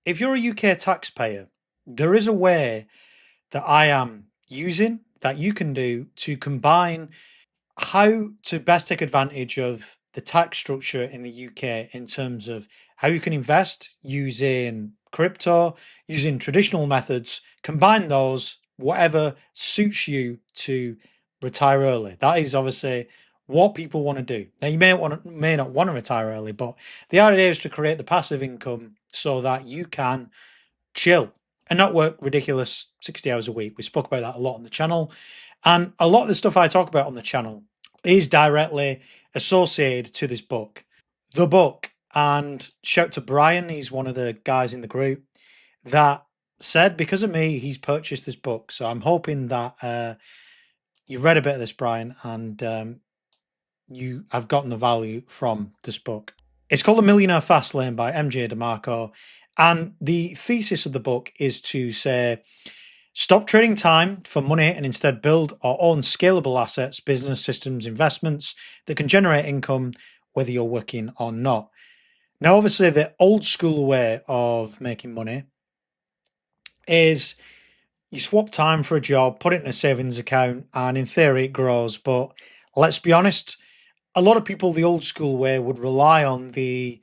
if you're a UK taxpayer, there is a way that I am using that you can do to combine how to best take advantage of the tax structure in the UK in terms of how you can invest using crypto, using traditional methods, combine those, whatever suits you to retire early. That is obviously what people want to do. Now you may not want to retire early, but the idea is to create the passive income so that you can chill and not work ridiculous 60 hours a week. We spoke about that a lot on the channel. And a lot of the stuff I talk about on the channel is directly associated to this book. The book, and shout to Brian, he's one of the guys in the group that said, because of me, he's purchased this book. So I'm hoping that you've read a bit of this, Brian, and you have gotten the value from this book. It's called The Millionaire Fast Lane by MJ DeMarco. And the thesis of the book is to say, stop trading time for money and instead build or own scalable assets, business systems, investments that can generate income whether you're working or not. Now, obviously, the old school way of making money is you swap time for a job, put it in a savings account, and in theory, it grows. But let's be honest, a lot of people, the old school way, would rely on the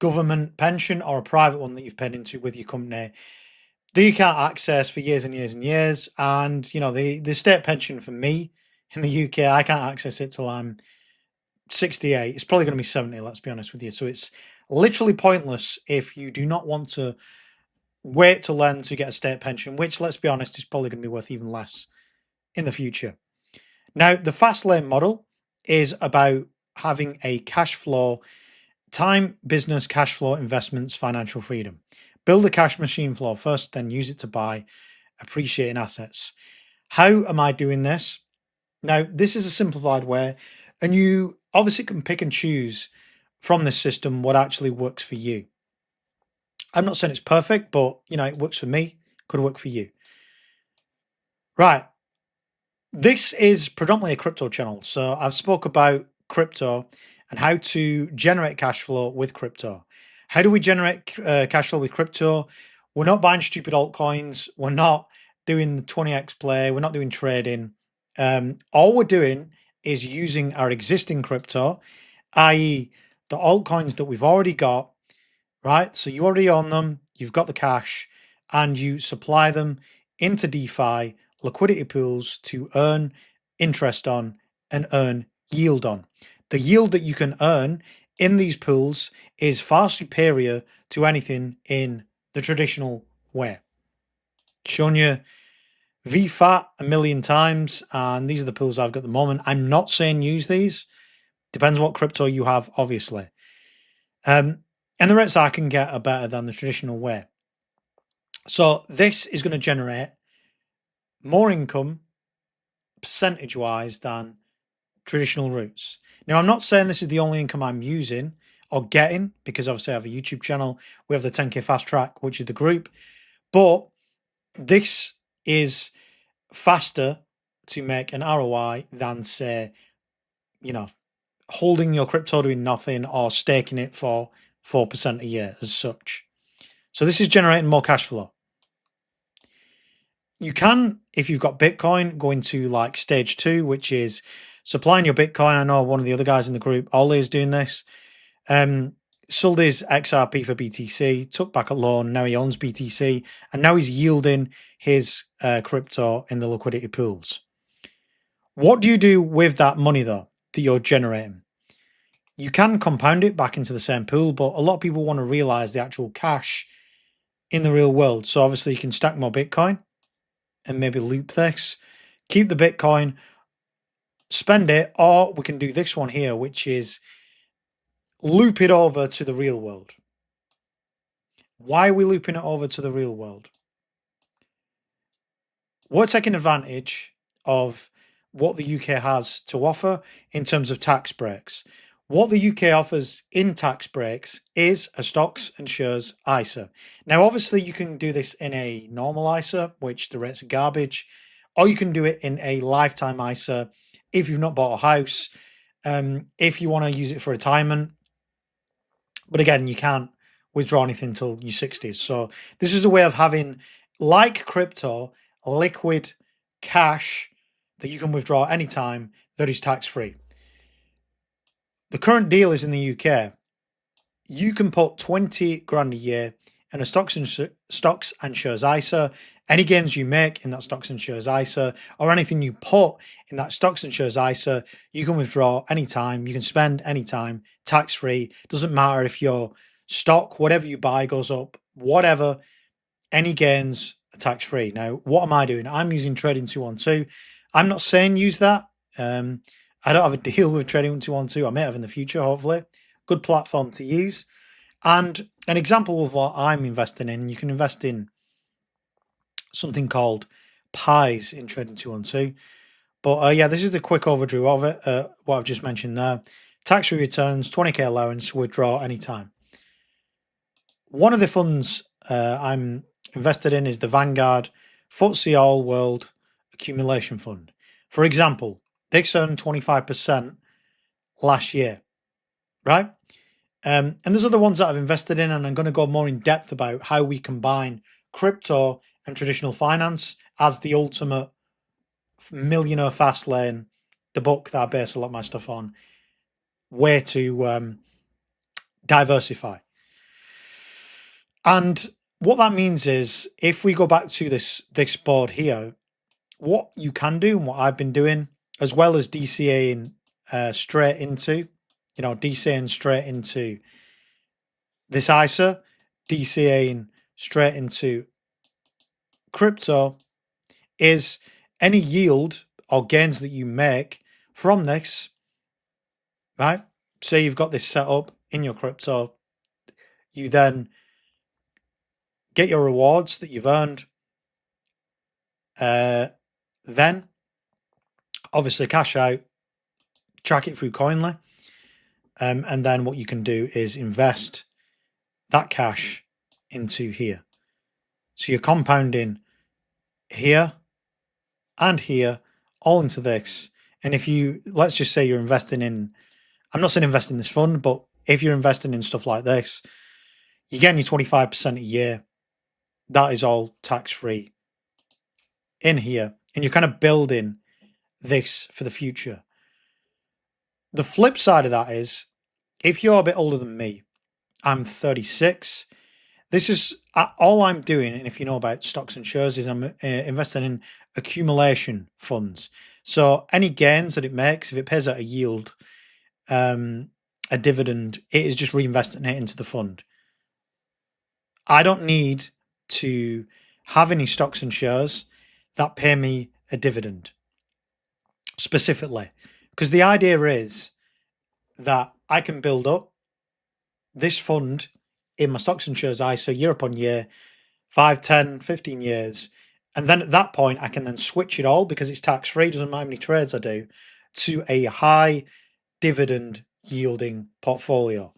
government pension or a private one that you've paid into with your company that you can't access for years and years and years. And, you know, the state pension for me in the UK, I can't access it till I'm 68. It's probably going to be 70, let's be honest with you. So it's literally pointless if you do not want to wait to learn to get a state pension, which, let's be honest, is probably going to be worth even less in the future. Now, the fast lane model is about having a cash flow, time, business, cash flow, investments, financial freedom. Build a cash machine flow first, then use it to buy appreciating assets. How am I doing this? Now, this is a simplified way, and you obviously can pick and choose from this system what actually works for you. I'm not saying it's perfect, but you know, it works for me, could work for you. Right. This is predominantly a crypto channel. So I've spoke about crypto and how to generate cash flow with crypto. How do we generate cash flow with crypto? We're not buying stupid altcoins. We're not doing the 20x play. We're not doing trading. All we're doing is using our existing crypto, i.e., the altcoins that we've already got, right? So you already own them, you've got the cash, and you supply them into DeFi liquidity pools to earn interest on and earn yield on. The yield that you can earn in these pools is far superior to anything in the traditional way. Shown you VFAT a million times, and these are the pools I've got at the moment. I'm not saying use these. Depends what crypto you have, obviously. And the rates I can get are better than the traditional way. So this is going to generate more income percentage-wise than traditional routes. Now, I'm not saying this is the only income I'm using or getting, because obviously I have a YouTube channel. We have the 10K Fast Track, which is the group. But this is faster to make an ROI than, say, you know, holding your crypto doing nothing or staking it for 4% a year as such. So this is generating more cash flow. You can, if you've got Bitcoin, go into like stage 2, which is supplying your Bitcoin. I know one of the other guys in the group, Ollie, is doing this. Sold his XRP for BTC, took back a loan. Now he owns BTC, and now he's yielding his crypto in the liquidity pools. What do you do with that money, though, that you're generating? You can compound it back into the same pool, but a lot of people want to realize the actual cash in the real world. So obviously you can stack more Bitcoin and maybe loop this, keep the Bitcoin, spend it, or we can do this one here, which is loop it over to the real world. Why are we looping it over to the real world? We're taking advantage of what the UK has to offer in terms of tax breaks. What the UK offers in tax breaks is a stocks and shares ISA. Now, obviously, you can do this in a normal ISA, which the rates are garbage, or you can do it in a lifetime ISA if you've not bought a house, if you want to use it for retirement. But again, you can't withdraw anything until your 60s. So this is a way of having, like crypto, liquid cash that you can withdraw anytime that is tax-free. The current deal is in the UK. You can put 20 grand a year in a stocks and shares ISA. Any gains you make in that stocks and shares ISA, or anything you put in that stocks and shares ISA, you can withdraw anytime. You can spend anytime, tax free. Doesn't matter if your stock, whatever you buy, goes up, whatever. Any gains are tax free. Now, what am I doing? I'm using Trading 212. I'm not saying use that. I don't have a deal with Trading 212. I may have in the future, hopefully. Good platform to use. And an example of what I'm investing in, you can invest in something called pies in Trading 212. But yeah, this is the quick overview of it, what I've just mentioned there. Tax-free returns, 20k allowance, withdraw anytime. One of the funds I'm invested in is the Vanguard FTSE All World Accumulation Fund. For example, they earned 25% last year, right? And there's other ones that I've invested in, and I'm going to go more in depth about how we combine crypto and traditional finance as the ultimate millionaire fast lane, the book that I base a lot of my stuff on, way to diversify. And what that means is, if we go back to this board here, what you can do and what I've been doing, as well as DCAing straight into, DCAing straight into this ISA, DCAing straight into crypto, is any yield or gains that you make from this, right? Say you've got this set up in your crypto, you then get your rewards that you've earned, then obviously cash out, track it through Coinly, and then what you can do is invest that cash into here. So you're compounding here and here, all into this. And if you, let's just say you're investing in, I'm not saying invest in this fund, but if you're investing in stuff like this, you're getting your 25% a year. That is all tax-free in here. And you're kind of building this for the future. The flip side of that is, if you're a bit older than me, I'm 36. This is all I'm doing. And if you know about stocks and shares, is I'm investing in accumulation funds. So any gains that it makes, if it pays out a yield, a dividend, it is just reinvesting it into the fund. I don't need to have any stocks and shares that pay me a dividend specifically, because the idea is that I can build up this fund in my stocks and shares ISA year upon year, 5, 10, 15 years. And then at that point, I can then switch it all, because it's tax-free, doesn't matter how many trades I do, to a high dividend yielding portfolio,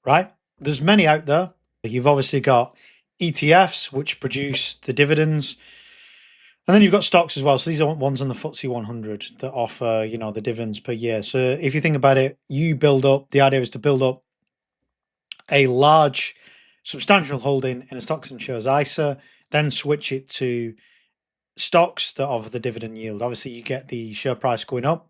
right? There's many out there. You've obviously got ETFs, which produce the dividends. And then you've got stocks as well. So these are ones on the FTSE 100 that offer, the dividends per year. So if you think about it, you build up, the idea is to build up a large, substantial holding in a stocks and shares ISA, then switch it to stocks that offer the dividend yield. Obviously, you get the share price going up,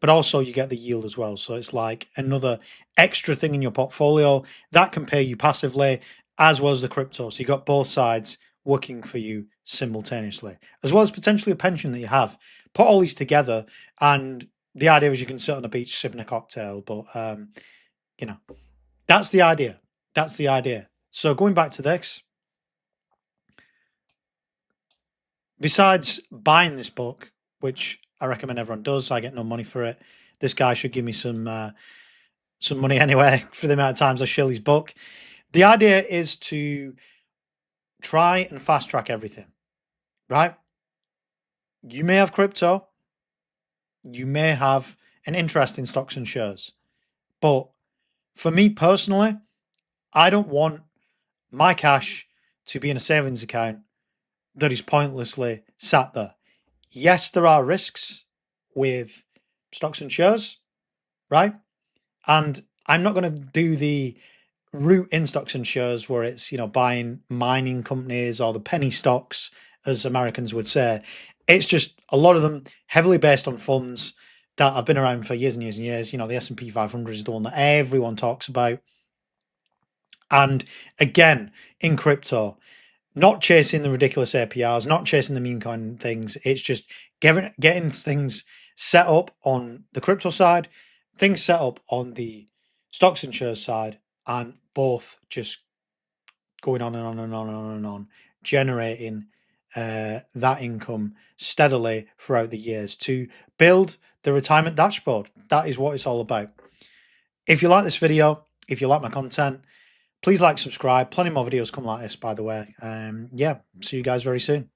but also you get the yield as well. So it's like another extra thing in your portfolio that can pay you passively, as well as the crypto. So you got both sides working for you simultaneously, as well as potentially a pension that you have. Put all these together, and the idea is you can sit on a beach sipping a cocktail. But that's the idea. That's the idea. So going back to this, besides buying this book, which I recommend everyone does, I get no money for it. This guy should give me some money anyway for the amount of times I shill his book. The idea is to try and fast track everything, right? You may have crypto, you may have an interest in stocks and shares, but for me personally, I don't want my cash to be in a savings account that is pointlessly sat there. Yes, there are risks with stocks and shares, right? And I'm not going to do the route in stocks and shares where it's, buying mining companies or the penny stocks, as Americans would say. It's just a lot of them heavily based on funds that have been around for years and years and years. The S&P 500 is the one that everyone talks about. And again, in crypto, not chasing the ridiculous APRs, not chasing the meme coin things. It's just getting things set up on the crypto side, things set up on the stocks and shares side, and both just going on and on and on and on and on, generating that income steadily throughout the years to build the retirement dashboard. That is what it's all about. If you like this video, if you like my content, please like, subscribe. Plenty more videos come like this, by the way. Yeah, see you guys very soon.